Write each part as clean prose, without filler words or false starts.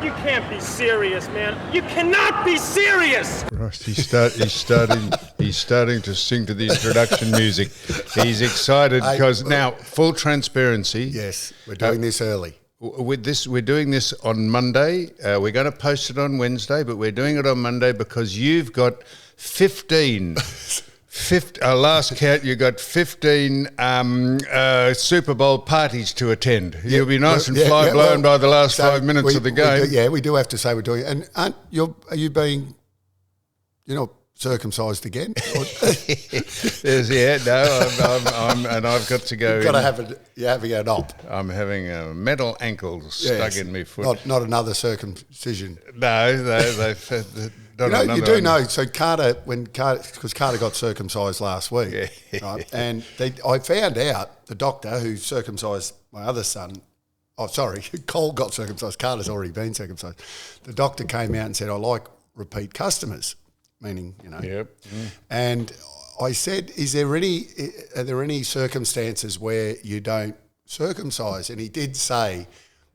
You can't be serious, man. You cannot be serious. Christ, he's starting to sing to the introduction music. He's excited because now, full transparency. Yes, we're doing this early. We're doing this on Monday. We're going to post it on Wednesday, but we're doing it on Monday because you've got 15. Last count, you got 15 Super Bowl parties to attend. You'll be nice and blown by the last 5 minutes of the game. We do have to say we're doing it. And are you being, circumcised again? I'm and I've got to go. You're having an op. I'm having a metal ankle stuck in my foot. Not another circumcision. No, they've you do know. So because Carter got circumcised last week, right? And I found out the doctor who circumcised my other son. Oh, sorry, Cole got circumcised. Carter's already been circumcised. The doctor came out and said, "I like repeat customers," meaning Yep. And I said, are there any circumstances where you don't circumcise? And he did say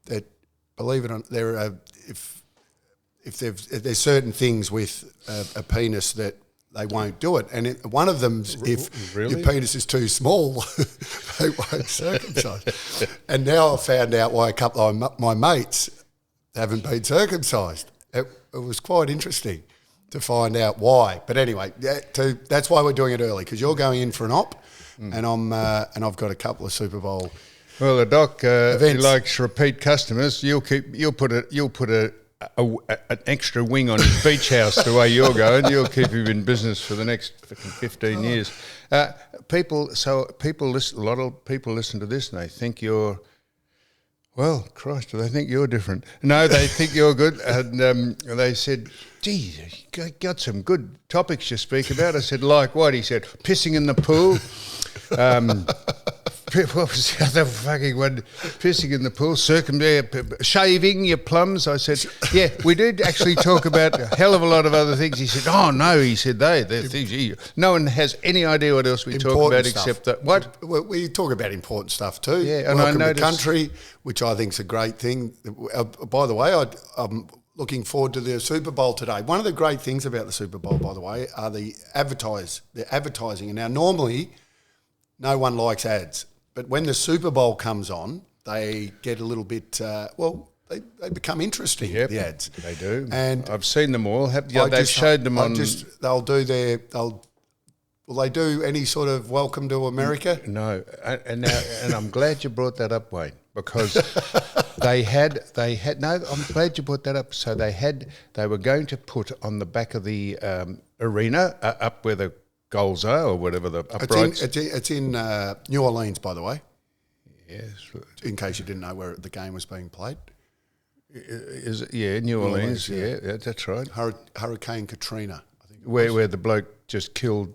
that, believe it or not, if there's certain things with a penis that they won't do it. And one of them's if your penis is too small, they won't circumcise. And now I've found out why a couple of my mates haven't been circumcised. It was quite interesting to find out why. But anyway, that's why we're doing it early, because you're going in for an op, and I've got a couple of Super Bowl. Well, the doc he likes repeat customers. You'll put an extra wing on his beach house the way you're going. You'll keep him in business for the next 15 years. A lot of people listen to this and they think you're, well, Christ, do they think you're different? No, they think you're good. And they said, gee, you got some good topics you speak about. I said, like what? He said, pissing in the pool. What was the other fucking one? Pissing in the pool, shaving your plums. I said, yeah, we did actually talk about a hell of a lot of other things. He said, oh no, he said they're things. No one has any idea what else we talk about except that. What? We talk about important stuff too. Yeah, and Welcome to the country, which I think is a great thing. By the way, I'm looking forward to the Super Bowl today. One of the great things about the Super Bowl, by the way, are the advertising. And now normally, no one likes ads. But when the Super Bowl comes on, they get a little bit, they become interesting, the ads. They do. And I've seen them all. They've showed them on... Will they do any sort of welcome to America? No. And I'm glad you brought that up, Wayne, because I'm glad you brought that up. So they were going to put on the back of the arena, up where the goals are, or whatever the uprights. It's in New Orleans, by the way. Yes. In case you didn't know where the game was being played. Is it? Yeah, New Orleans. Yeah, that's right. Hurricane Katrina, I think. Where the bloke just killed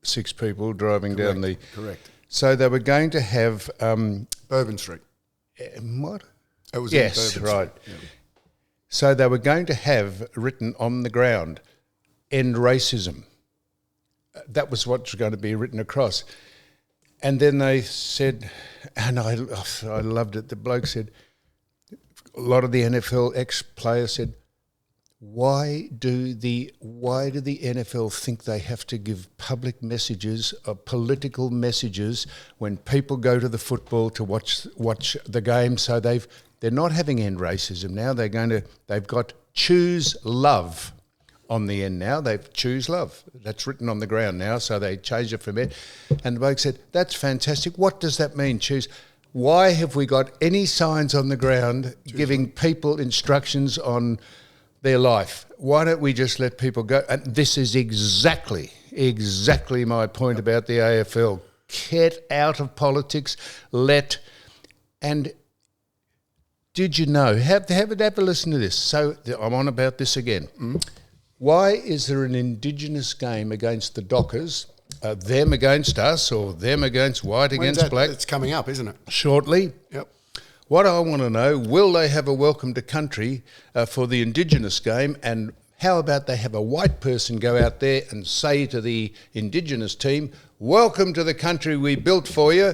6 people driving down the... Correct. So they were going to have... Bourbon Street. What? It was in Bourbon Street. Right. Yeah. So they were going to have written on the ground, end racism. That was what's going to be written across. And then they said, and I loved it, the bloke said, a lot of the NFL ex-players said, why do the NFL think they have to give public messages, political messages, when people go to the football to watch the game? So they're not having end racism now. They've got choose love on the end now. They've choose love. That's written on the ground now, so they changed it from it. And the bloke said, that's fantastic. What does that mean, choose? Why have we got any signs on the ground giving people instructions on their life? Why don't we just let people go? And this is exactly my point about the AFL. Get out of politics. And did you know, have a listen to this. So I'm on about this again. Mm-hmm. Why is there an Indigenous game against the Dockers, them against us, or them against white against black? It's coming up, isn't it? Shortly. Yep. What I want to know, will they have a welcome to country for the Indigenous game, and how about they have a white person go out there and say to the Indigenous team, welcome to the country we built for you.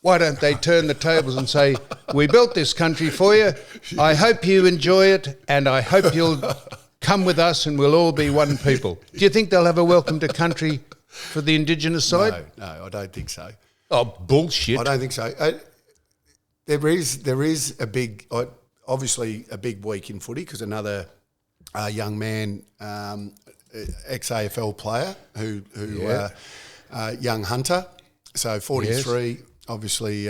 Why don't they turn the tables and say, we built this country for you. I hope you enjoy it, and I hope you'll come with us and we'll all be one people. Do you think they'll have a welcome to country for the Indigenous side? No, I don't think so. Oh, bullshit. I don't think so. There is a big, obviously a big week in footy because another young man, ex-AFL player who young Hunter, so 43, yes. Obviously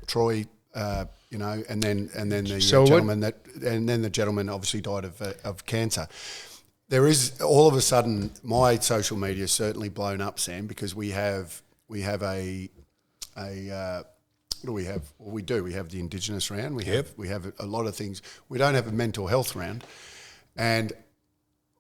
Troy, and then the gentleman obviously died of cancer. There is all of a sudden my social media is certainly blown up, Sam, because we have a what do we have? Well, we do. We have the Indigenous round. We have a lot of things. We don't have a mental health round, and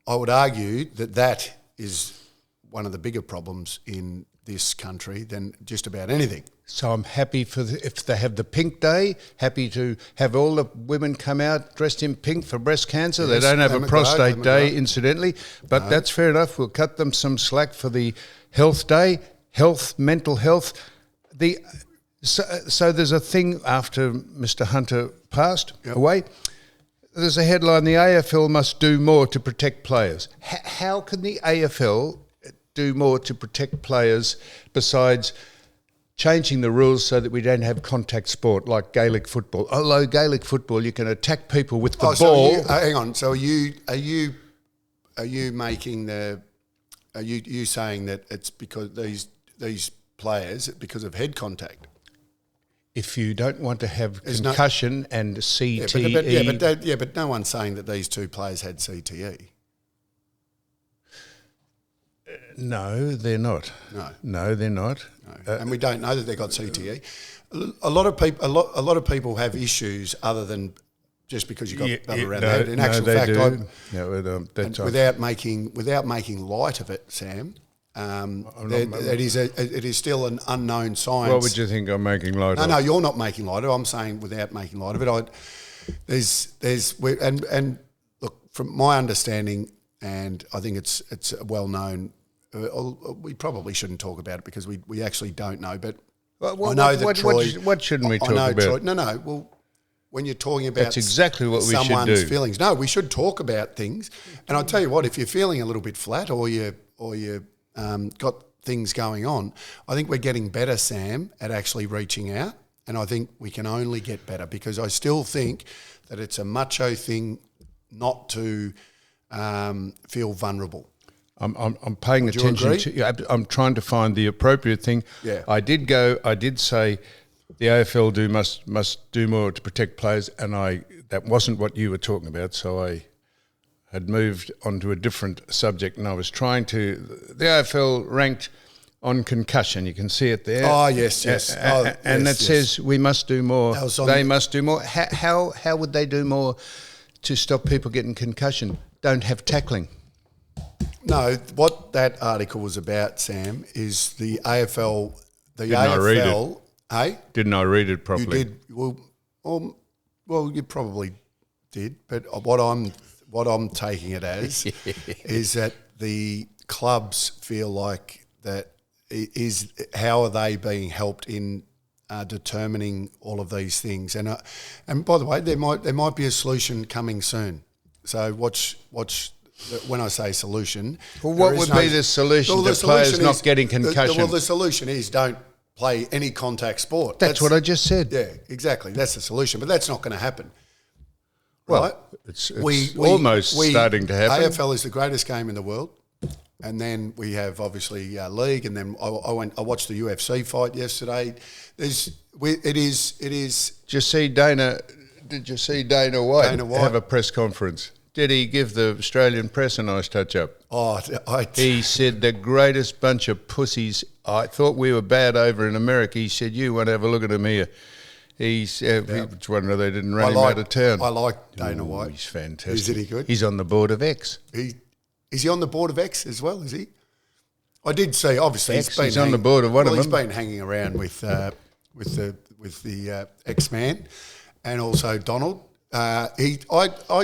I would argue that is one of the bigger problems in this country than just about anything. So I'm happy if they have the pink day, happy to have all the women come out dressed in pink for breast cancer. Yes, they don't have a prostate day, incidentally, but that's fair enough. We'll cut them some slack for the health day, mental health. So there's a thing after Mr. Hunter passed away. There's a headline, the AFL must do more to protect players. How can the AFL do more to protect players besides changing the rules so that we don't have contact sport like Gaelic football? Although Gaelic football, you can attack people with the ball. So hang on. So are you making are you saying that it's because these players because of head contact? If you don't want to have concussion and CTE... But no one's saying that these two players had CTE. No, they're not. No, they're not. No. And we don't know that they got CTE. A lot of people have issues other than just because you got rubber around the head. In actual fact, without making light of it, Sam. It is still an unknown science. What would you think I'm making light of? No, you're not making light of it. I'm saying without making light of it. Look, from my understanding, and I think it's well known. We probably shouldn't talk about it because we actually don't know. But I know that Troy. What shouldn't we talk about? Troy, no. Well, when you're talking about that's exactly what we should do. Someone's feelings. No, we should talk about things. And I'll tell you what, if you're feeling a little bit flat or you got things going on, I think we're getting better, Sam, at actually reaching out, and I think we can only get better because I still think that it's a macho thing not to feel vulnerable. I'm paying attention to. I'm trying to find the appropriate thing. Yeah. I did say the AFL must do more to protect players, and that wasn't what you were talking about, so I had moved onto a different subject, and I was trying to... The AFL ranked on concussion. You can see it there. Oh, yes. Says we must do more. They must do more. How would they do more to stop people getting concussion? Don't have tackling. No, what that article was about, Sam, is the AFL... Didn't I read it? Hey? Didn't I read it properly? You did. Well, you probably did, but what I'm taking it as is that the clubs feel like that is how are they being helped in determining all of these things, and by the way, there might be a solution coming soon. So watch when I say solution. Well, what would be the solution to players not getting concussion? The solution is don't play any contact sport. That's what I just said. Yeah, exactly. That's the solution, but that's not going to happen. Well, right? It's almost starting to happen. AFL is the greatest game in the world, and then we have obviously league, and then I watched the UFC fight yesterday. It is. Did you see Dana White have a press conference? Did he give the Australian press a nice touch-up? Oh, he said the greatest bunch of pussies. I thought we were bad over in America. He said, you want to have a look at him here. He's it's wonder they didn't run him out of town. I like Dana White. He's fantastic. Isn't he good? He's on the board of X. Is he on the board of X as well? Is he? I did see. Obviously, he's on the board of one of them. He's been hanging around with the X-Man and also Donald. I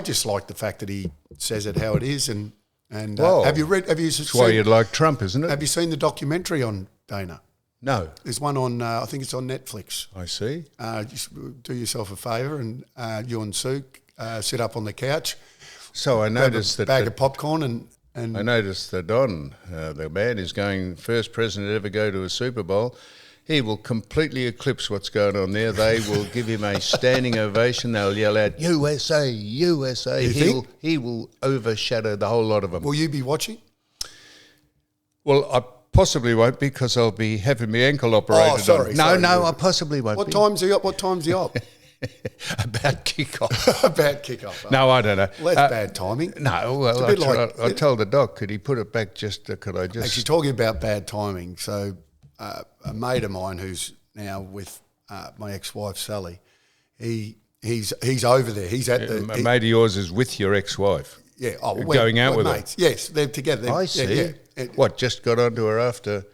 just like the fact that he says it how it is. And have you read? That's why you'd like Trump, isn't it? Have you seen the documentary on Dana? No. There's one on, I think it's on Netflix. I see. Just do yourself a favour and you and Sue sit up on the couch. So I noticed that... bag of popcorn and I noticed that Don, the man who's going first president to ever go to a Super Bowl, he will completely eclipse what's going on there. They will give him a standing ovation. They'll yell out, USA, USA. He will overshadow the whole lot of them. Will you be watching? Well, I possibly won't because I'll be having my ankle operated. Oh, sorry. No, I possibly won't. What time's he up? About kick-off. About kick-off. No, I don't know. Well, that's bad timing. No, well, I told the doc, could he put it back could I just... Actually, talking about bad timing, so a mate of mine who's now with my ex-wife, Sally, he's over there. He's at A mate of yours is with your ex-wife? Yeah. Oh, going out with mates. Her? Yes, they're together. I see. Yeah. What, just got onto her after...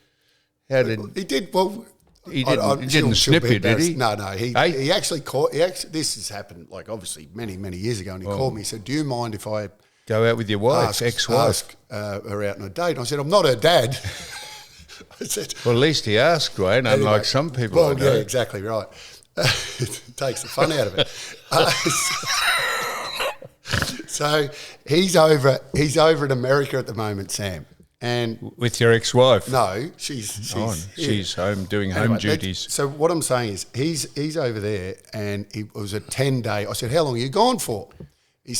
How did... He did, well... He didn't snip you, did he? No. He actually caught... This has happened, like, obviously, many, many years ago, and he called me. He said, do you mind if I... Go out with your wife, ex-wife? Ask her out on a date. And I said, I'm not her dad. I said... Well, at least he asked, Wayne, unlike some people. Well, yeah, exactly right. It takes the fun out of it. So he's over in America at the moment, Sam. And with your ex-wife? No, she's home doing home duties. So what I'm saying is he's over there, and it was a 10-day. I said, how long are you gone for? He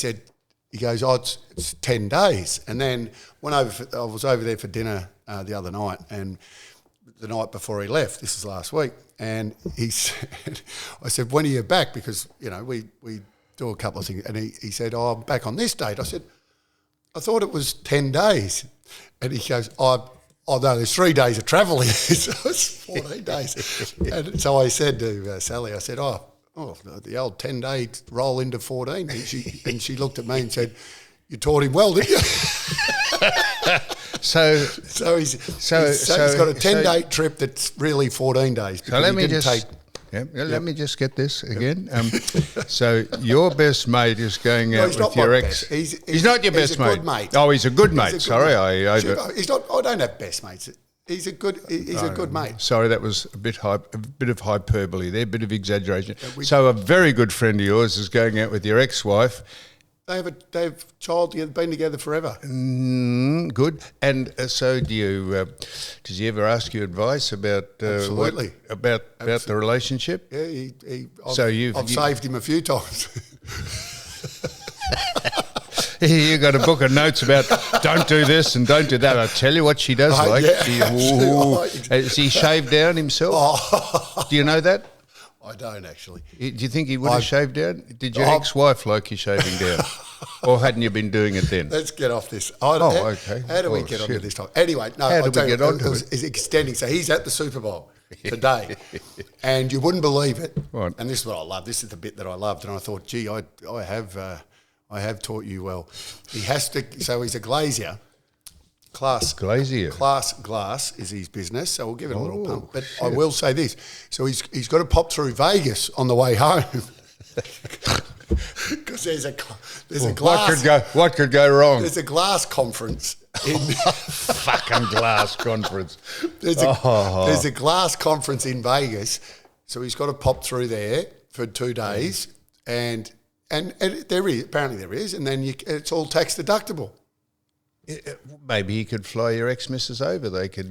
goes, it's 10 days. And then I was over there for dinner the other night, and the night before he left, this is last week, and he said, I said, when are you back? Because, we do a couple of things. And he said, I'm back on this date. I said, I thought it was 10 days. And he goes, oh no, there's 3 days of travel here. So it's 14 days. And so I said to Sally, I said, the old 10-day roll into 14. And she looked at me and said, you taught him well, didn't you? So he's got a 10-day trip that's really 14 days. So let me just get this again. So your best mate is going out with your ex. He's not your best mate. Good mate. Oh, he's a good mate. Sorry, he's not. I don't have best mates. He's a good mate. Sorry, that was a bit of hyperbole there, a bit of exaggeration. So a very good friend of yours is going out with your ex-wife. They have a child. They've been together forever. Good. And so, does he ever ask you advice about absolutely about the relationship? Yeah, I've saved him a few times. You got a book of notes about don't do this and don't do that. I tell you what she does like. Yeah, Is he shaved down himself? Oh. Do you know that? I don't actually. Do you think he would have shaved down? Did your ex-wife like you shaving down? Or hadn't you been doing it then? Let's get off this. Okay. How do we get onto this topic? Anyway, no. How do we get onto it? It's extending. So he's at the Super Bowl today, and you wouldn't believe it. Right. And this is what I love. This is the bit that I loved, and I thought, gee, I have taught you well. He has to. So he's a glazier. Class glass is his business, so we'll give it a little pump. But shit. I will say this: so he's got to pop through Vegas on the way home because there's a glass. What could go wrong? There's a glass conference. Fucking glass conference. There's a glass conference in Vegas, so he's got to pop through there for 2 days, and there is, and then it's all tax deductible. Maybe he could fly your ex-missus over. They could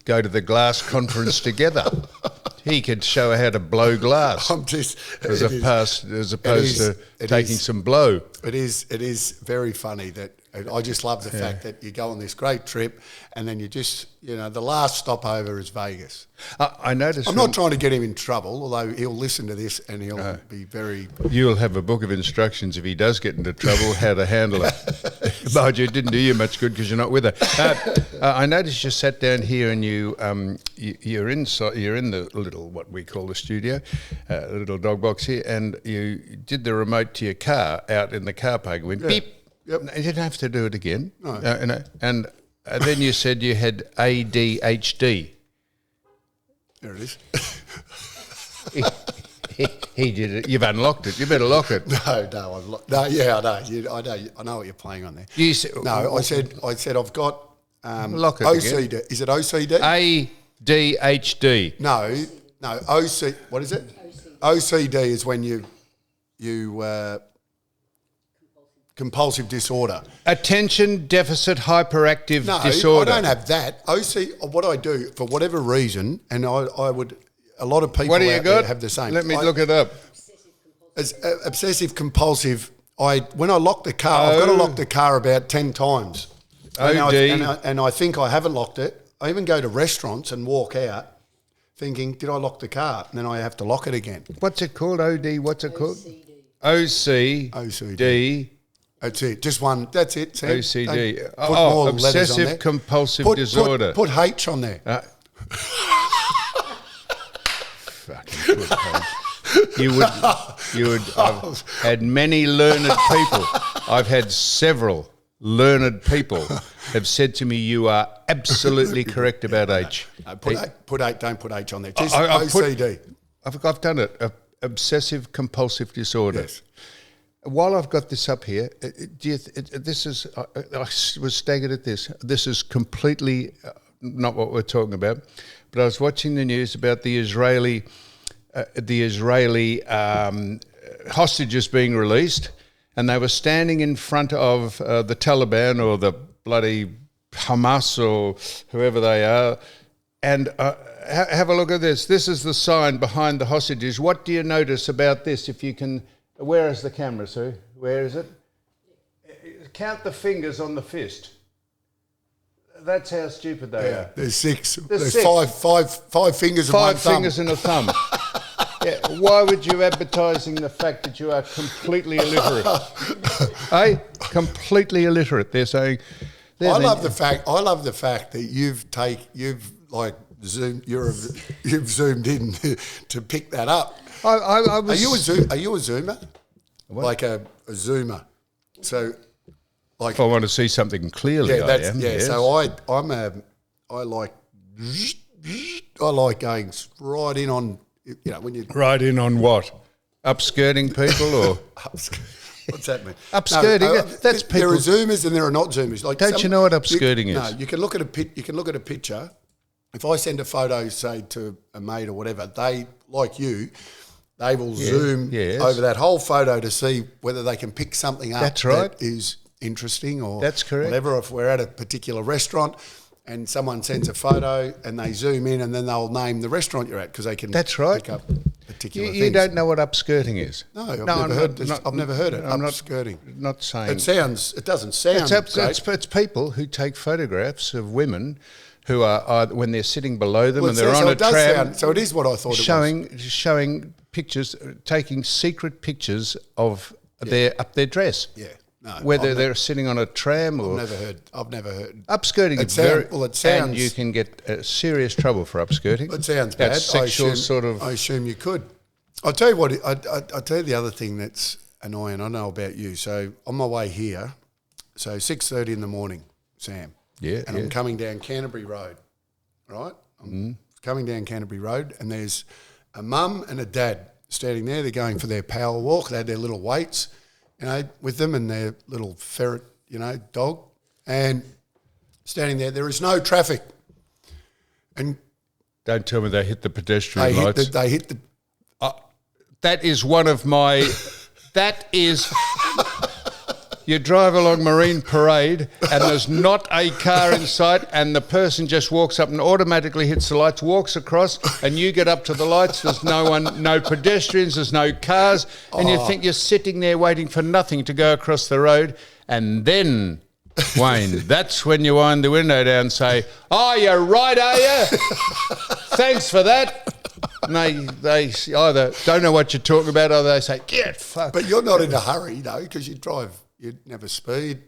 go to the glass conference together. He could show her how to blow glass as opposed to taking some blow. It is very funny that I just love the fact that you go on this great trip and then you just, the last stopover is Vegas. I noticed... I'm not trying to get him in trouble, although he'll listen to this and he'll be very... You'll have a book of instructions if he does get into trouble, how to handle it. But it didn't do you much good because you're not with her. I noticed you sat down here and you're in the little, what we call the studio, a little dog box here, and you did the remote to your car out in the car park. It went beep. Yep. You didn't have to do it again. No. And then you said you had ADHD. There it is. He did it. You've unlocked it. You better lock it. I know. I know what you're playing on there. I said I've got lock it OCD. Again. Is it OCD? ADHD. No, OC. What is it? OCD is when you compulsive disorder. Attention deficit hyperactive disorder. I don't have that. What I do for whatever reason, and I would. A lot of people What do you out got? there have the same. Let me look it up. As obsessive compulsive. When I lock the car, I've got to lock the car about 10 times. And I think I haven't locked it. I even go to restaurants and walk out thinking, did I lock the car? And then I have to lock it again. What's it called? OD, what's it called? OCD. That's it. Just one. That's it. Sam. OCD. Put more letters on Obsessive there. compulsive disorder. Put H on there. Fucking good, You would. I've had many learned people. I've had several learned people have said to me, "You are absolutely correct about H." Put H. Don't put H on there. Just OCD. I've done it. Obsessive compulsive disorder. Yes. While I've got this up here, this is. I was staggered at this. This is completely not what we're talking about. But I was watching the news about the Israeli hostages being released, and they were standing in front of the Taliban or the bloody Hamas or whoever they are, and have a look at this. This is the sign behind the hostages. What do you notice about this? If you can, where is the camera, Sue? Where is it? Count the fingers on the fist. That's how stupid they are. There's six. There's six. Five fingers and one thumb. 5 fingers and a thumb. Yeah, why would you advertising the fact that you are completely illiterate? Completely illiterate. They're saying. I love the fact that you've zoomed in to pick that up. I was. Are you a zoomer? What? Like a zoomer. So. Like, If I want to see something clearly, I am. Yeah, yes. so I like going right in on, when you... Right in on what? Upskirting people or? What's that mean? Upskirting, that's people. There are zoomers and there are not zoomers. Like Don't you know what upskirting is? No, you can look at a picture. If I send a photo, say, to a mate or whatever, they, like you... They will zoom over that whole photo to see whether they can pick something up that is interesting or that's correct. Whatever. If we're at a particular restaurant and someone sends a photo and they zoom in and then they'll name the restaurant you're at because they can pick up particular things. You don't know what upskirting is? No, I've never heard it. I'm upskirting. Not saying... It doesn't sound great. It's people who take photographs of women who are when they're sitting below them and they're on a tram. So it is what I thought it was. Showing pictures, taking secret pictures of their dress. Yeah. No, whether they're sitting on a tram or... I've never heard. Upskirting is very... Well, it sounds... And you can get serious trouble for upskirting. It sounds bad. That's sexual I assume you could. I'll tell you what, I'll tell you the other thing that's annoying. I know about you. So on my way here, so 6:30 in the morning, Sam. Yeah. And I'm coming down Canterbury Road, right? I'm coming down Canterbury Road and there's a mum and a dad standing there. They're going for their power walk. They had their little weights, with them and their little ferret, dog. And standing there, there is no traffic. And don't tell me they hit the pedestrian lights. They hit the... that is one of my... That is... You drive along Marine Parade and there's not a car in sight and the person just walks up and automatically hits the lights, walks across, and you get up to the lights. There's no pedestrians, there's no cars, and you think you're sitting there waiting for nothing to go across the road. And then, Wayne, that's when you wind the window down and say, "Oh, you're right, are you? Thanks for that." And they either don't know what you're talking about or they say, "Get fucked." But you're not in a hurry, because you drive... You never speed.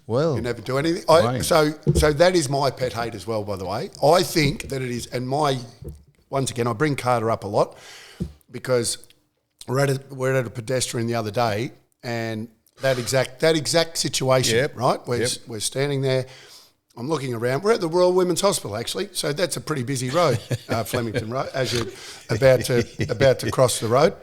Well, you never do anything. So that is my pet hate as well, by the way. I think that it is, and once again, I bring Carter up a lot because we're at a pedestrian the other day, and that exact situation, right? We're standing there. I'm looking around. We're at the Royal Women's Hospital, actually, so that's a pretty busy road, Flemington Road, as you're about to cross the road,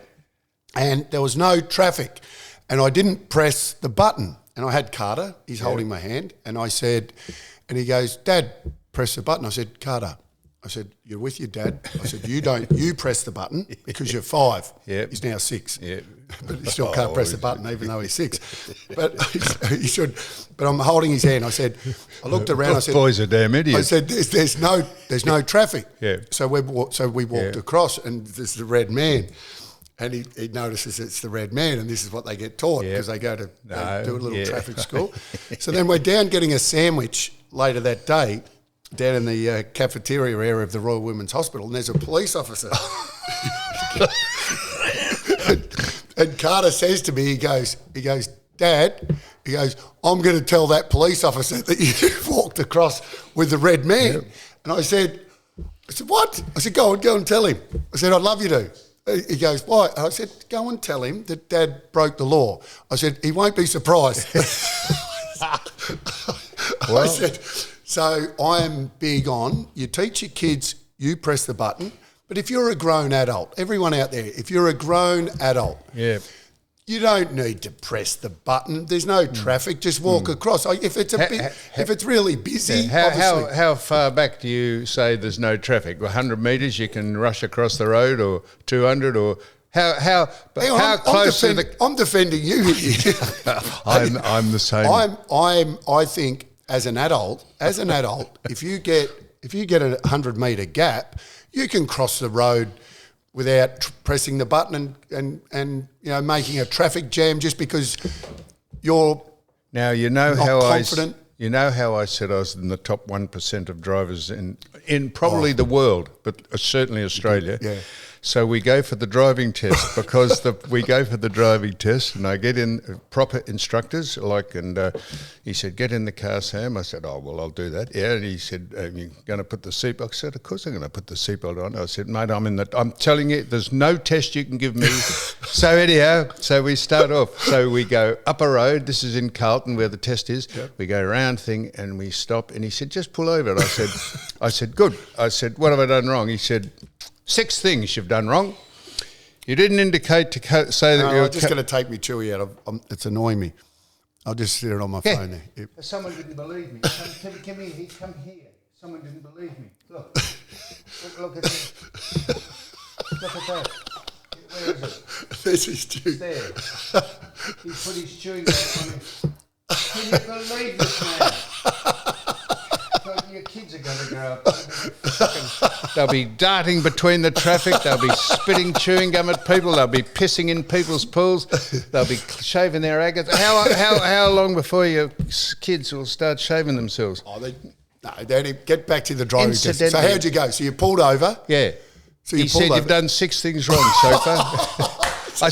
and there was no traffic. And I didn't press the button. And I had Carter, he's holding my hand. And I said, and he goes, "Dad, press the button." I said, "Carter, I said, you're with your dad. I said, you press the button because you're 5. Yep. He's now 6. Yep. But he still can't press the button even though he's 6. But he should. But I'm holding his hand. I said, I looked around. I said, boys are damn idiots. I said, there's no traffic. Yeah. So we walked across, and there's the red man. And he notices it's the red man, and this is what they get taught because they go to they do a little traffic school. So then we're down getting a sandwich later that day, down in the cafeteria area of the Royal Women's Hospital, and there's a police officer. and Carter says to me, he goes, Dad, he goes, I'm going to tell that police officer that you walked across with the red man. Yep. And I said, what? I said, go and tell him. I said, I'd love you to. He goes, why? I said, go and tell him that Dad broke the law. I said, he won't be surprised. I said, so I'm big on, you teach your kids, you press the button, but if you're a grown adult, everyone out there, if you're a grown adult, you don't need to press the button. There's no traffic. Just walk across. If it's if it's really busy, how far back do you say there's no traffic? 100 metres you can rush across the road, or 200, or how close to the? I'm defending you here. I'm the same. I think as an adult, if you get a 100-metre gap, you can cross the road without pressing the button and making a traffic jam just because you're now not confident. You know how I said I was in the top 1% of drivers in probably the world, but certainly Australia. Yeah. So we go for the driving test and I get in proper instructors and he said, get in the car, Sam. I said, oh, well, I'll do that. Yeah, and he said, you're going to put the seatbelt? I said, of course I'm going to put the seatbelt on. I said, mate, I'm telling you, there's no test you can give me. So anyhow, we start off. So we go up a road. This is in Carlton where the test is. Yep. We go around thing and we stop and he said, just pull over. And I said, good. I said, what have I done wrong? He said, 6 things you've done wrong. You didn't indicate to say that you're just going to take me chewy out of. It's annoying me. I'll just sit it on my phone there. Yep. Someone didn't believe me. Come here. Come here. Someone didn't believe me. Look at this. Look at that. Where is it? This is chewing. It's there. He put his chewing gum on him. Can you believe this, man? Your kids are going to grow up. They'll be darting between the traffic. They'll be spitting chewing gum at people. They'll be pissing in people's pools. They'll be shaving their agates. How long before your kids will start shaving themselves? They get back to the driving test. So how'd you go? So you pulled over? Yeah. So he said you've done 6 things wrong so far. He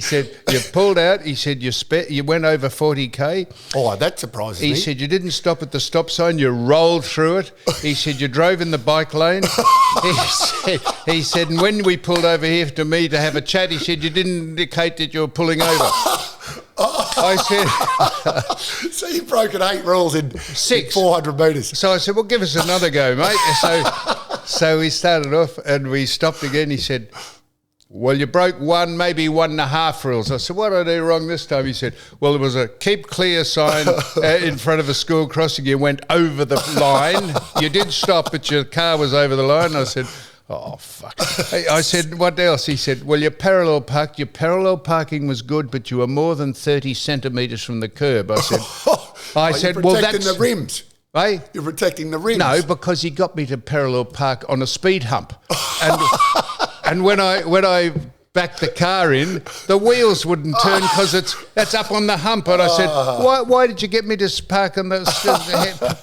said, you pulled out. He said, you went over 40k. Oh, that surprises me. He said, you didn't stop at the stop sign. You rolled through it. He said, you drove in the bike lane. He said, and when we pulled over here to me to have a chat, he said, you didn't indicate that you were pulling over. I said... So you've broken 8 rules in 6. 400 metres. So I said, well, give us another go, mate. So we started off and we stopped again. He said... well, you broke 1, maybe 1.5 rules. I said, what did I do wrong this time? He said, well, there was a keep clear sign in front of a school crossing. You went over the line. You did stop, but your car was over the line. I said, oh, fuck. I said, what else? He said, well, you parallel parked. Your parallel parking was good, but you were more than 30 centimetres from the curb. I said, well, that's... the rims. Eh? You're protecting the rims. No, because he got me to parallel park on a speed hump. And when I backed the car in, the wheels wouldn't turn because that's up on the hump. And I said, why did you get me to park on the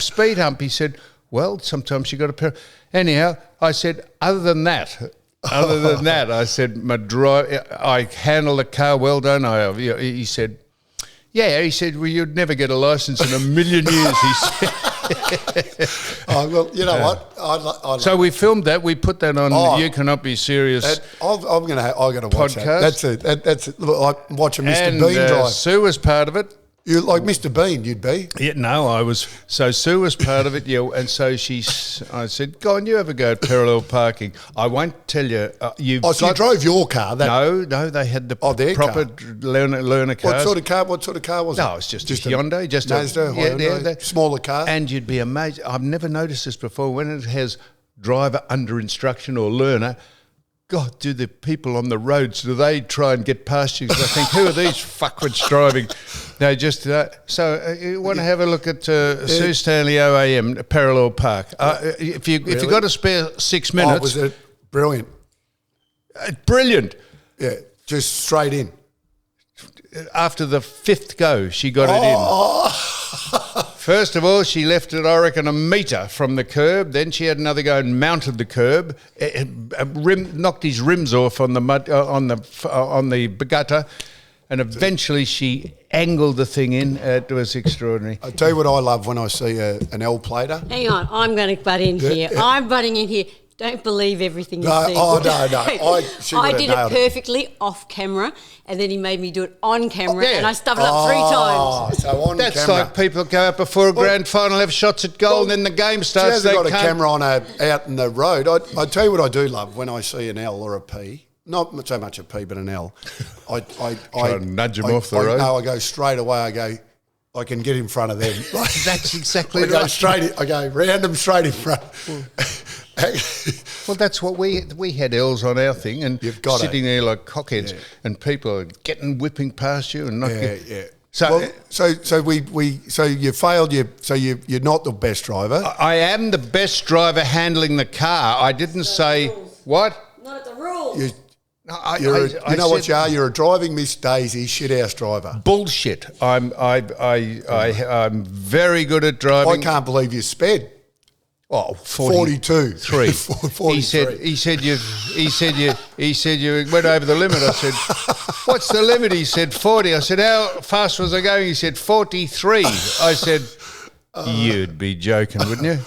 speed hump? He said, well, sometimes you got to... Anyhow, I said, other than that, I said, I handle the car well done. He said, yeah. He said, well, you'd never get a licence in a million years, he said. Oh, well, you know what? So we filmed that. We put that on. You Cannot Be Serious. I got to watch podcast. that. That's like watching Mr. Bean drive. Sue was part of it. You like Mr. Bean? You'd be. Yeah, no, I was. So Sue was part of it. Yeah, and so I said, "Go on, you ever go parallel parking?" I won't tell you. So you drove your car? No, they had the proper learner cars. What sort of car was it? No, it's just a Hyundai, just Mazda, Hyundai, smaller car. And you'd be amazed. I've never noticed this before. When it has driver under instruction or learner, God, do the people on the roads, do they try and get past you? 'Cause I think, who are these fuckwits driving? No, just you want to have a look at Sue Stanley OAM, Parallel Park. If you got to spare 6 minutes. Was it brilliant? Brilliant. Yeah, just straight in. After the 5th go, she got it in. First of all, she left it, I reckon, a metre from the curb. Then she had another go and mounted the curb, knocked his rims off on the mud, on the gutter, and eventually she angled the thing in. It was extraordinary. I'll tell you what I love when I see an L-plater. Hang on, I'm going to butt in here. I'm butting in here. Don't believe everything you see. No. I did it perfectly off camera, and then he made me do it on camera, and I stuffed it up 3 times. So on That's camera. like people go out before a grand final, have shots at goal, and then the game starts. She hasn't got a camera on her out in the road. I tell you what I do love when I see an L or a P. Not so much a P, but an L. I Try and nudge them off the road. No, I go straight away. I go, I can get in front of them. That's exactly I right. go straight. I go round them straight in front. Well, that's what we had L's on our thing, and You've got sitting there like cockheads, and people are whipping past you and not. Yeah. So, So you failed. You're not the best driver. I am the best driver handling the car. I didn't say what. Not at the rules. No, You know what you are? You're a driving Miss Daisy shithouse driver. Bullshit. I'm very good at driving. I can't believe you sped. Oh, 42. 3. 43. He said you went over the limit. I said, what's the limit? He said 40. I said, how fast was I going? He said 43. I said, you'd be joking, wouldn't you?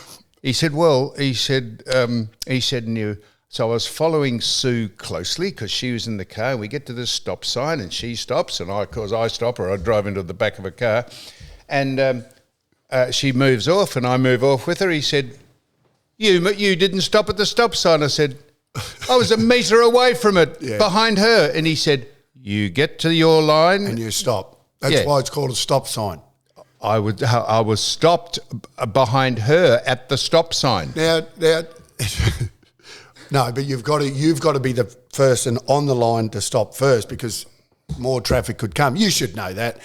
He said, no. So I was following Sue closely because she was in the car. We get to the stop sign and she stops, and I stop her. I drive into the back of a car, and she moves off, and I move off with her. He said, You didn't stop at the stop sign. I said, I was a metre away from it, behind her. And he said, you get to your line. And you stop. That's why it's called a stop sign. I was stopped behind her at the stop sign. Now, no, but you've got to be the person on the line to stop first, because more traffic could come. You should know that.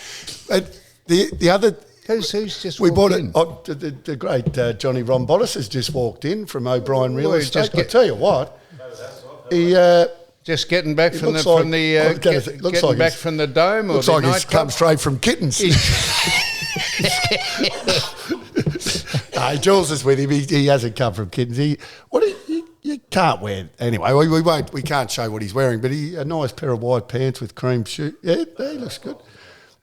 But the other... Who's just we bought in? it. The great Johnny Rombotis has just walked in from O'Brien Real Well, Estate. I tell you what, he just getting back from the from the dome, or looks the like he's nightclub? come straight from Kittens. No, Jules is with him. He hasn't come from Kittens. You can't wear anyway. We can't show what he's wearing, but a nice pair of white pants with cream shoes. Yeah, he looks good.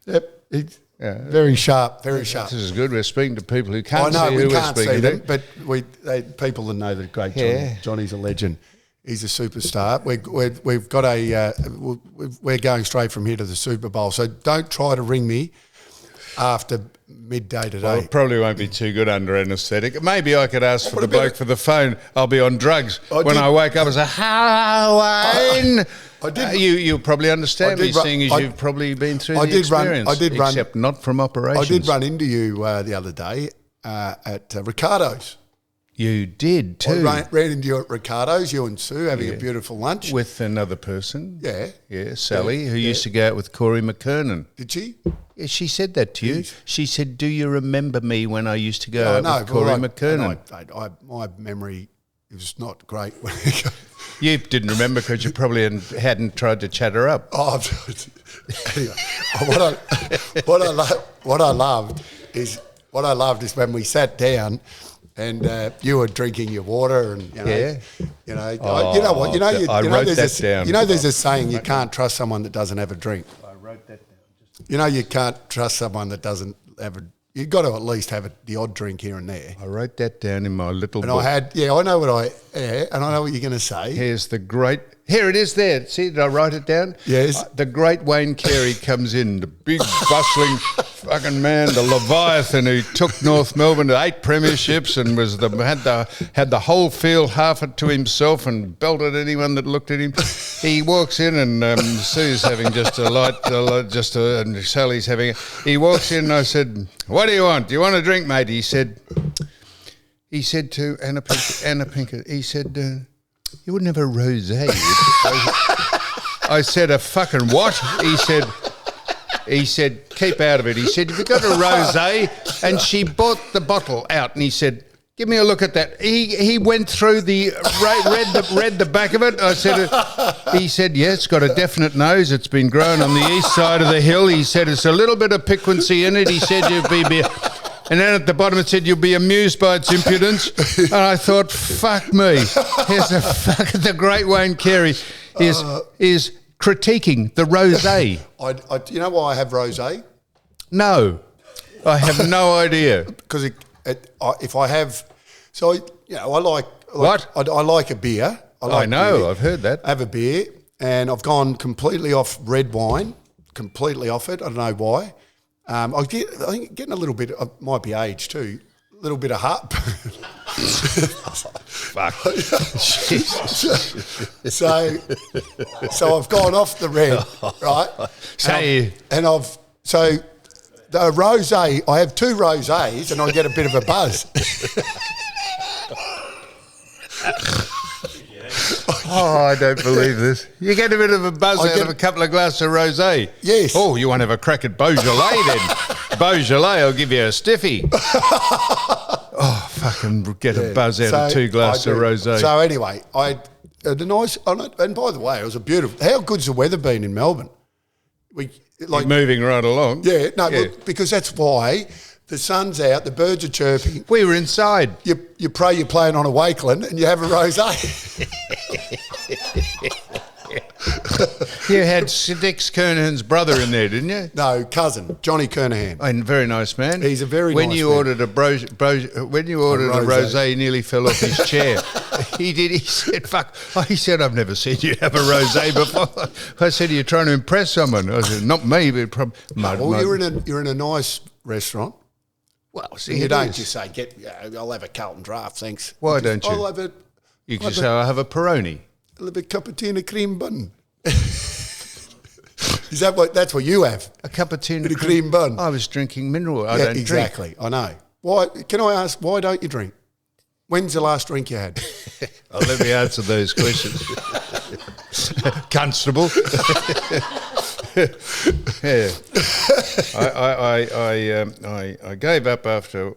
Yep, he's very sharp, very sharp. This is good. We're speaking to people who can't I know see we who can't we're see speaking them, to. but people that know the great Johnny. Yeah. Johnny's a legend. He's a superstar. We've got we're going straight from here to the Super Bowl. So don't try to ring me after midday today. Well, it probably won't be too good under anaesthetic. Maybe I could ask for the bloke for the phone. I'll be on drugs. I wake up and say, Wayne. You'll probably understand me, seeing as you've probably been through the experience. Except not from operations. I did run into you the other day at Ricardo's. You did too. I ran into you at Ricardo's, you and Sue, having a beautiful lunch. With another person. Yeah. Sally, who used to go out with Corey McKernan. Did she? Yeah, she said that to you. Jeez. She said, do you remember me when I used to go out with Corey McKernan? My memory is not great. You didn't remember because you probably hadn't tried to chat her up. Oh, anyway, what I loved is when we sat down and you were drinking your water, and you know what, I wrote that down. You know, there's a saying, you can't trust someone that doesn't have a drink. I wrote that down. You know, you can't trust someone that doesn't have a. You've got to at least have the odd drink here and there. I wrote that down in my little book. And I know what you're going to say. Here it is there. See, did I write it down? Yes. The great Wayne Carey comes in, the big, bustling fucking man, the Leviathan who took North Melbourne to 8 premierships and had the whole field half it to himself and belted anyone that looked at him. He walks in and Sue's having just a light, and Sally's having. He walks in and I said, "What do you want? Do you want a drink, mate?" He said, he said to Anna Pinker, he said, you wouldn't have a rosé. I said, a fucking what? He said, keep out of it. He said, have you got a rosé? And she bought the bottle out, and he said, give me a look at that. He went through read the back of it. I said, he said, yeah, it's got a definite nose. It's been grown on the east side of the hill. He said, it's a little bit of piquancy in it. He said, you'll be and then at the bottom it said, you'll be amused by its impudence. And I thought, fuck me. Here's the great Wayne Carey is critiquing the rosé. Do you know why I have rosé? No, I have no idea. Because if I have, so I like what? I like a beer. I know, beer. I've heard that. I have a beer, and I've gone completely off red wine, completely off it. I don't know why. I think getting a little bit, might be age too, a little bit of heartburn. Fuck. So I've gone off the red, right? So the rosé, I have 2 rosés and I get a bit of a buzz. Oh, I don't believe this. You get a bit of a buzz out of a couple of glasses of rosé. Yes. Oh, you want to have a crack at Beaujolais then? Beaujolais will give you a stiffy. Oh, fucking get a buzz out of 2 glasses of rosé. So anyway, I had a nice, and by the way, it was a beautiful, how good's the weather been in Melbourne? You're moving right along. Yeah, look, because that's why the sun's out, the birds are chirping. We were inside. You pray you're playing on a Wakeland and you have a rosé. You had Dick Kernahan's brother in there, didn't you? No, cousin, Johnny Kernahan. And very nice man. He's a very nice man. When you ordered a rosé, he nearly fell off his chair. He did. He said, "Fuck." He said, "I've never seen you have a rosé before." I said, "Are you trying to impress someone?" I said, "Not me, but probably." Well, you're in a nice restaurant. Well, see, you don't just say, "I'll have a Carlton draft, thanks." Why don't you? I'll have a. You can say, "I'll have a Peroni." I'll have a cappuccino cream bun. Is that's what you have? A cappuccino with a cream bun. I was drinking mineral. I don't exactly. drink. I know. Why? Can I ask? Why don't you drink? When's the last drink you had? Let me answer those questions, Constable. Yeah, I gave up after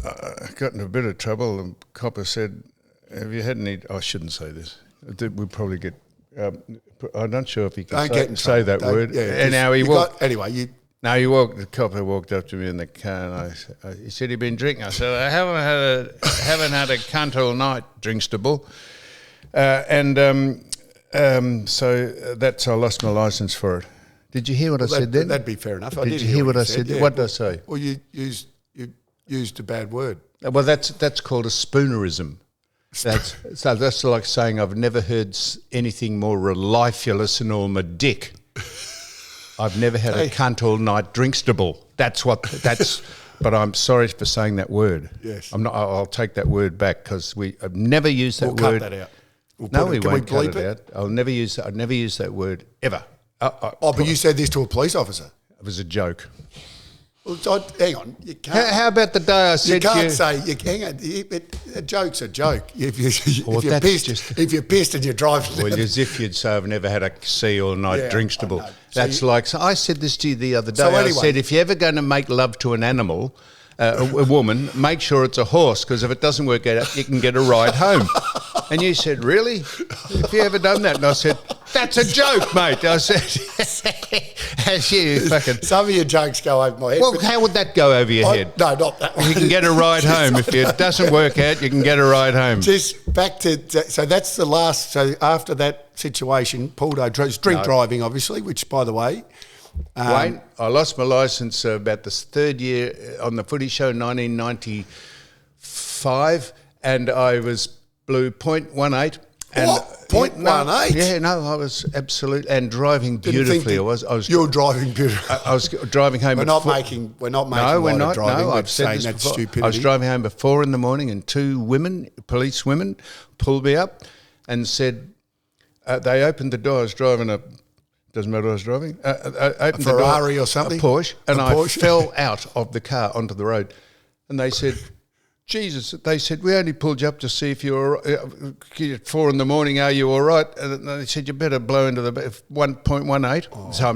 I got in a bit of trouble. And copper said, "Have you had any?" I shouldn't say this. We'd probably get. I'm not sure if he can say that word. Yeah, and now he walked. The copper walked up to me in the car, and he said he'd been drinking. I said, I haven't had a cunt all night, drinkstable. So that's I lost my licence for it. Did you hear what I said then? That'd be fair enough. Did you hear what I said? Yeah. What did I say? Well, you used a bad word. Well, that's called a spoonerism. That's like saying I've never heard anything more relifeless than all my dick. I've never had a cunt all night drinkstable. That's. But I'm sorry for saying that word. Yes, I'm not. I'll take that word back because I've never used that word. We'll cut that out. We won't cut it out. I'll never use that word ever. But you said this to a police officer. It was a joke. Well, hang on. You can't. How about the day I said you can't say. Hang on. A joke's a joke. If you're pissed and you're driving. Well, as if you'd say I've never had a sea all night drinkstable. That's so I said this to you the other day. I said if you're ever going to make love to an animal, a woman, make sure it's a horse because if it doesn't work out, you can get a ride home. And you said, really? Have you ever done that? And I said, that's a joke, mate. I said, as you fucking... Some of your jokes go over my head. Well, how would that go over your head? No, not that one. You can get a ride home. If it doesn't work out, you can get a ride home. Just back to... So that's the last... So after that situation, Paul drink driving, obviously, which, by the way... Wayne, I lost my licence about the third year on the footy show, 1995, and I was blew .18. And what? .18? Yeah, no, I was absolute and driving beautifully. I was. You're driving beautifully. I was driving home. We're not making. No, we're not. Driving, no, I've said this before. Stupidity. I was driving home at 4 a.m, and 2 police women, pulled me up and said they opened the door. I was driving a. Doesn't matter what I was driving. A Ferrari or something? A Porsche. And I fell out of the car onto the road. And they said, Jesus, they said, we only pulled you up to see if you were at 4 a.m, are you all right? And they said, you better blow into the 1.18. Oh. So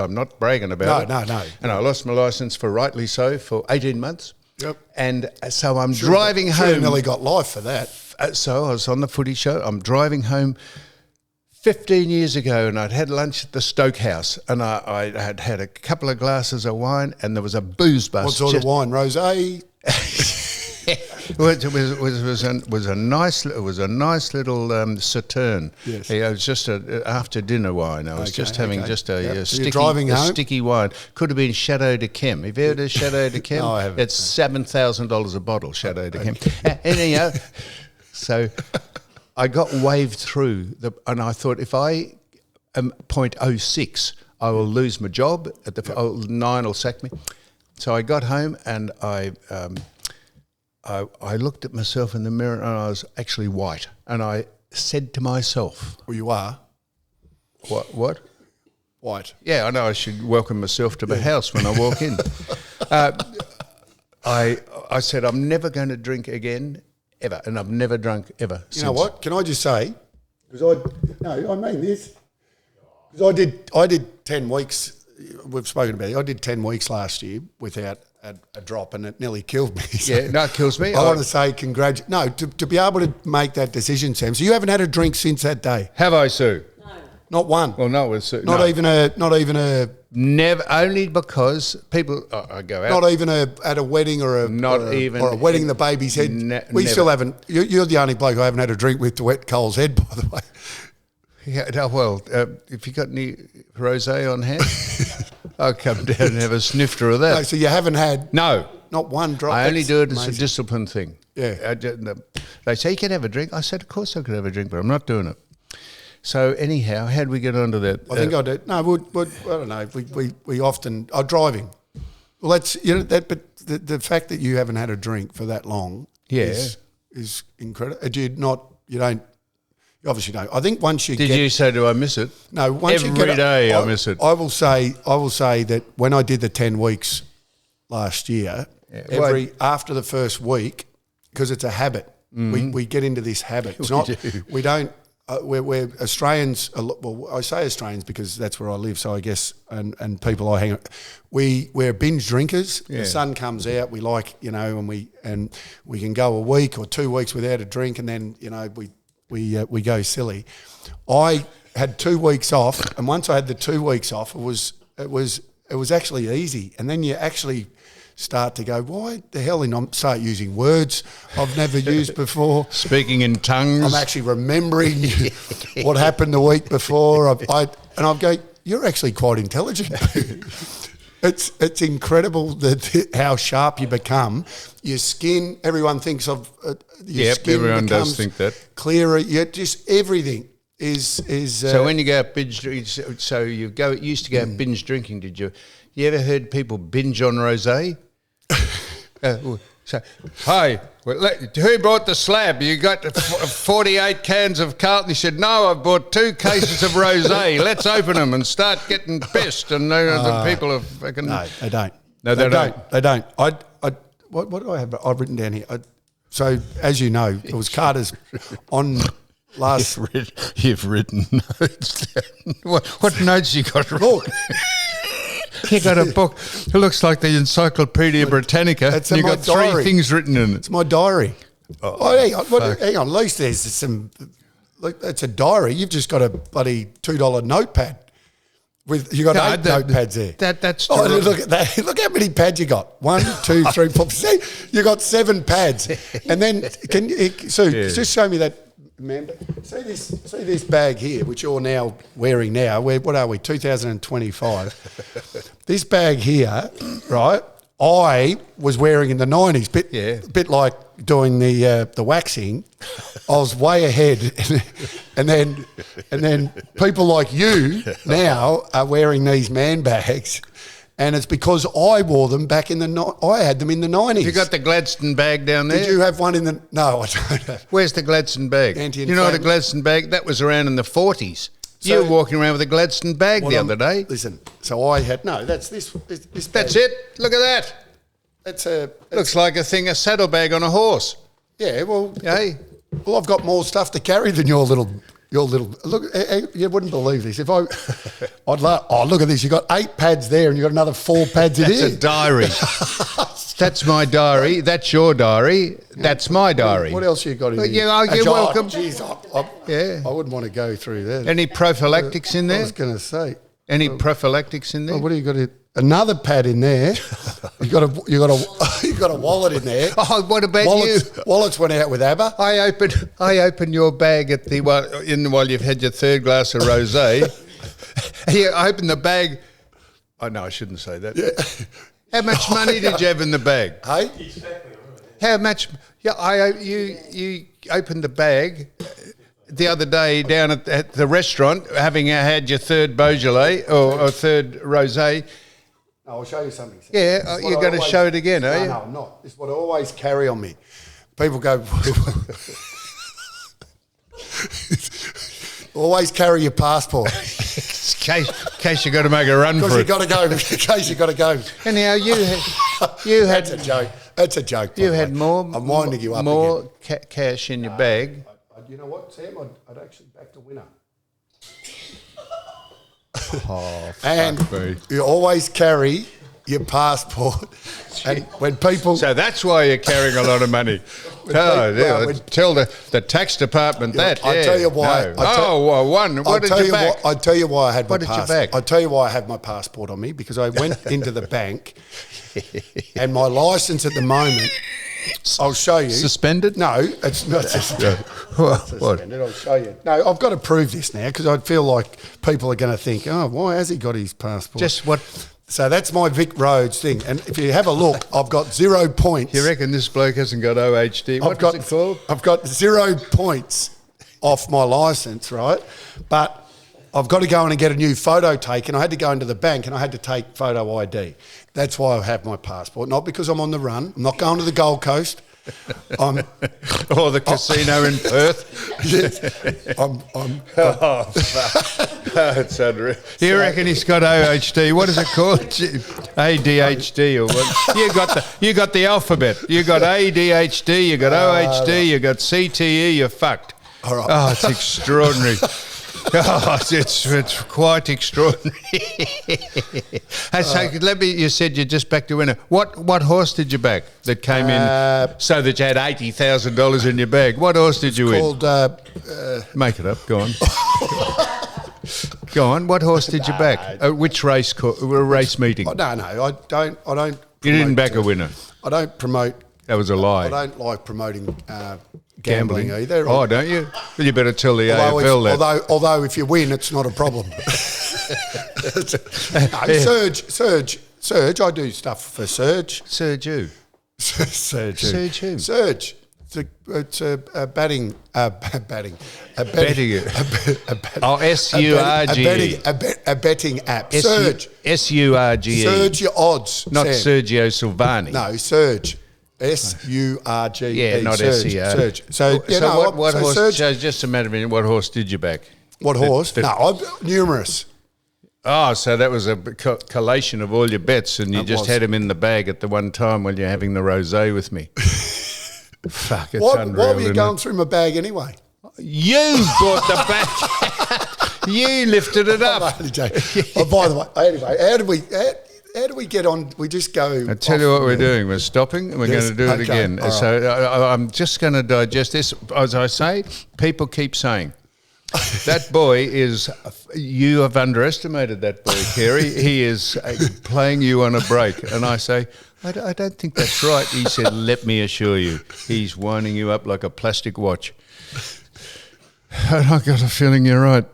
I'm not bragging about it. No. And I lost my licence rightly so, for 18 months. Yep. And so I'm driving home. You nearly got life for that. So I was on the footy show. I'm driving home 15 years ago, and I'd had lunch at the Stoke House, and I had had a couple of glasses of wine, and there was a booze bus. What sort of wine? Rosé? It was a nice little Sauterne. Yes. It was just a after dinner wine. I was just having a sticky wine. Could have been Chateau de Chem. Have you heard of Chateau de Chem? No, I haven't. It's $7,000 a bottle, Chateau de Chem. Anyhow, so I got waved through, and I thought, if I am 0.06, I will lose my job. Nine will sack me. So I got home, and I looked at myself in the mirror, and I was actually white. And I said to myself, Well, you are. What? White. Yeah, I know I should welcome myself to the house when I walk in. I said, I'm never going to drink again, ever. And I've never drunk ever since. You know what? Can I just say, I mean this, because I did 10 weeks, we've spoken about it, I did 10 weeks last year without a drop, and it nearly killed me. So yeah, no, it kills me. I want to say to be able to make that decision, Sam. So you haven't had a drink since that day? Have I, Sue? No. Not one? Well, no, it was Sue. Not even a... Never, only because people, I go out. Not even at a wedding or a wedding the baby's head. We still haven't. You're the only bloke I haven't had a drink with to wet Cole's head, by the way. Yeah, no, well, if you got any rosé on hand, I'll come down and have a snifter of that. No, so you haven't had? No. Not one drop? I only do it as a discipline thing. Yeah. They say you can have a drink. I said, of course I could have a drink, but I'm not doing it. So anyhow, how did we get onto that? I think I did. No, I don't know. We often are driving. Well, that's but the fact that you haven't had a drink for that long, is incredible. You obviously don't. I think once you you say, do I miss it? No, once every day I miss it. I will say that when I did the 10 weeks last year, after the first week, because it's a habit, we get into this habit. We don't. We're Australians. Well, I say Australians because that's where I live. So I guess, and people I hang out. We're binge drinkers. Yeah. The sun comes out. We like, and we can go a week or 2 weeks without a drink, and then we go silly. I had 2 weeks off, and once I had the 2 weeks off, it was actually easy. And then you actually start to go, why the hell did I start using words I've never used before? Speaking in tongues. I'm actually remembering what happened the week before. I'm going, you're actually quite intelligent. It's incredible how sharp you become. Your skin, everyone thinks of your skin. Everyone does think that. Clearer. Just everything is. So when you go out binge, used to go out binge drinking. Did you? You ever heard people binge on rosé? Hi, who brought the slab? You got 48 cans of Carlton. He said, no, I've bought 2 cases of rosé. Let's open them and start getting pissed. And the people are fucking... No, they don't. No, they don't. They don't. What do I have? I've written down here. So, as you know, it was Carter's on... Last, you've written notes down. What notes you got? Look, you got a book. It looks like the Encyclopedia Britannica. You got 3 things written in it. It's my diary. Hang on. At least there's some. It's a diary. You've just got a bloody $2 notepad. You got 8 notepads there. That's look at that. Look how many pads you got. 1, 2, 3, 4. See, you got 7 pads. And then just show me that. Remember, see this bag here, which you're now wearing now. What are we? 2025. This bag here, right? I was wearing in the 90s. Bit like doing the waxing. I was way ahead, and then people like you now are wearing these man bags. And it's because I wore them back in I had them in the 90s. You got the Gladstone bag down there? Did you have one in the... No, I don't have. Where's the Gladstone bag? You know what a Gladstone bag? That was around in the 40s. So, you were walking around with a Gladstone bag the other day. Listen, so I had... No, that's this bag. That's it. Look at that. Looks like a saddlebag on a horse. Yeah, well, Hey? well, I've got more stuff to carry than your little. Look, you wouldn't believe this. Look at this. You got 8 pads there, and you got another 4 pads in here. That's a diary. That's my diary. That's your diary. That's my diary. What else you got in here? You're welcome. Geez, I wouldn't want to go through that. Any prophylactics in there? I was going to say. Any prophylactics in there? What do you got? Another pad in there. You got a wallet in there. Oh, what about you? Wallets went out with ABBA. I opened your bag while you've had your 3rd glass of rosé. I opened the bag. Oh no, I shouldn't say that. Yeah. How much money did you have in the bag? Hey, how much? Yeah, you opened the bag the other day down at the restaurant, having had your 3rd Beaujolais or 3rd rosé. No, I'll show you something. Yeah, you're going to show it again, are you? No, I'm not. This is what I always carry on me. People go, always carry your passport. In case you got to make a run for it. In case you got to go. Anyhow, you had That's a joke. That's a joke. You had more. I'm winding you up more cash in your bag. You know what, Sam? I'd actually backed a winner. Oh, and me. You always carry your passport. And when people... So that's why you're carrying a lot of money. Tell the tax department that. I'll tell you why. What did you back? I'll tell you why I had my passport. What did you back? I'll tell you why I had my passport on me, because I went into the bank and my licence at the moment... I'll show you. Suspended? No, it's not suspended. Suspended. I'll show you. No, I've got to prove this now, because I feel like people are going to think, oh, why has he got his passport? Just what? So that's my Vic Roads thing. And if you have a look, I've got 0 points. You reckon this bloke hasn't got OHD? What's it called? I've got 0 points off my licence, right? But I've got to go in and get a new photo taken. I had to go into the bank and I had to take photo ID. That's why I have my passport, not because I'm on the run. I'm not going to the Gold Coast. Or the casino in Perth. Yes, It's unreal. You reckon he's got OHD? What is it called? ADHD or what? You got the alphabet. You got ADHD. You got OHD. You got CTE. You're fucked. All right. Oh, it's extraordinary. Oh, it's quite extraordinary. You said you just backed a winner. What horse did you back that came in so that you had $80,000 in your bag? What horse did you win? Make it up. Go on. Go on. What horse did you back? Which race meeting? No, I don't. You didn't back a winner. I don't promote. That was a lie. I don't like promoting gambling either. Oh, don't you? Well, you better tell the AFL that. Although if you win, it's not a problem. Surge. I do stuff for Surge. Surge who? Surge who? Surge who? Surge. It's a betting. Oh, SURGE. A betting app. Surge. SURGE. Surge your odds. Not Sam. Sergio Silvani. No, Surge. SURGE. Yeah, not Surge. So what horse? Surge, just a matter of minute. What horse did you back? What horse? Numerous. Oh, so that was a collation of all your bets, and you just had them in the bag at the one time while you're having the rosé with me. Fuck, it's unreal. Why were you going through my bag anyway? You brought the bag. You lifted it up. Oh, by the way, anyway, how do we get on? We just go. I'll tell you what we're doing. We're stopping and we're going to do it again. Right. So I'm just going to digest this. As I say, people keep saying, that boy is, you have underestimated that boy, Kerry. He is playing you on a break. And I say, I don't think that's right. He said, let me assure you, he's winding you up like a plastic watch. And I've got a feeling you're right.